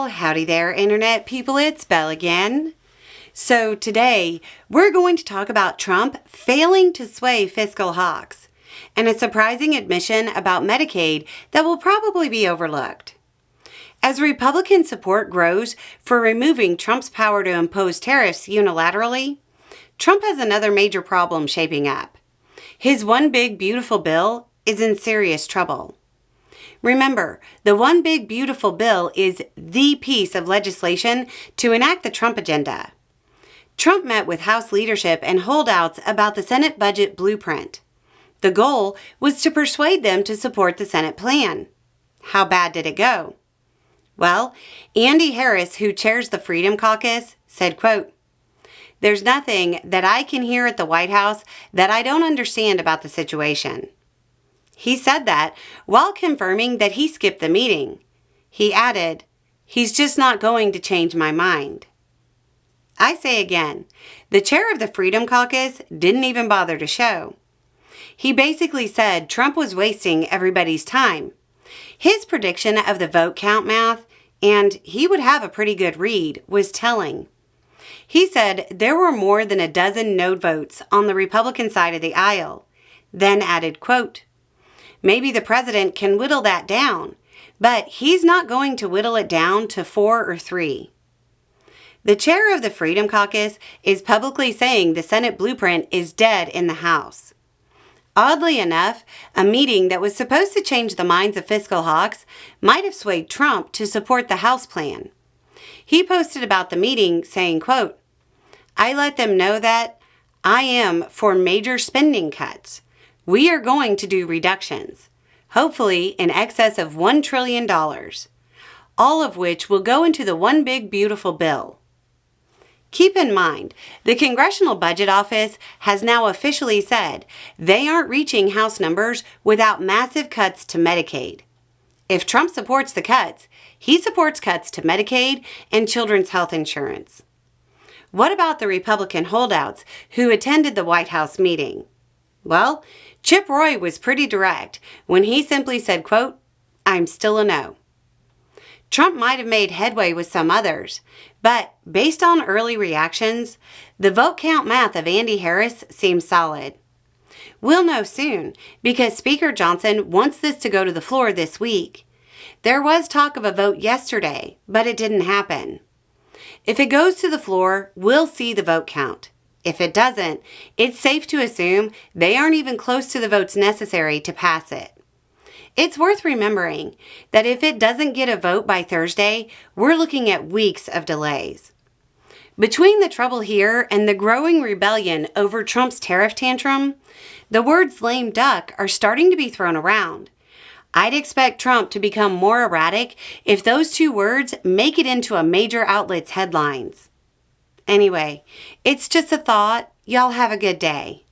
Well, howdy there, Internet people. It's Belle again. So today, we're going to talk about Trump failing to sway fiscal hawks and a surprising admission about Medicaid that will probably be overlooked. As Republican support grows for removing Trump's power to impose tariffs unilaterally, Trump has another major problem shaping up. His one big beautiful bill is in serious trouble. Remember, the One Big Beautiful Bill is the piece of legislation to enact the Trump agenda. Trump met with House leadership and holdouts about the Senate budget blueprint. The goal was to persuade them to support the Senate plan. How bad did it go? Well, Andy Harris, who chairs the Freedom Caucus, said, quote, "There's nothing that I can hear at the White House that I don't understand about the situation." He said that while confirming that he skipped the meeting. He added, "He's just not going to change my mind." I say again, the chair of the Freedom Caucus didn't even bother to show. He basically said Trump was wasting everybody's time. His prediction of the vote count math, and he would have a pretty good read, was telling. He said there were more than a dozen no votes on the Republican side of the aisle, then added, quote, "Maybe the president can whittle that down, but he's not going to whittle it down to 4 or 3. The chair of the Freedom Caucus is publicly saying the Senate blueprint is dead in the House. Oddly enough, a meeting that was supposed to change the minds of fiscal hawks might have swayed Trump to support the House plan. He posted about the meeting saying, quote, "I let them know that I am for major spending cuts. We are going to do reductions, hopefully in excess of $1 trillion, all of which will go into the One Big Beautiful Bill." Keep in mind, the Congressional Budget Office has now officially said they aren't reaching House numbers without massive cuts to Medicaid. If Trump supports the cuts, he supports cuts to Medicaid and children's health insurance. What about the Republican holdouts who attended the White House meeting? Well, Chip Roy was pretty direct when he simply said, quote, "I'm still a no." Trump might have made headway with some others, but based on early reactions, the vote count math of Andy Harris seems solid. We'll know soon because Speaker Johnson wants this to go to the floor this week. There was talk of a vote yesterday, but it didn't happen. If it goes to the floor, we'll see the vote count. If it doesn't, it's safe to assume they aren't even close to the votes necessary to pass it. It's worth remembering that if it doesn't get a vote by Thursday, we're looking at weeks of delays. Between the trouble here and the growing rebellion over Trump's tariff tantrum, the words lame duck are starting to be thrown around. I'd expect Trump to become more erratic if those two words make it into a major outlet's headlines. Anyway, it's just a thought. Y'all have a good day.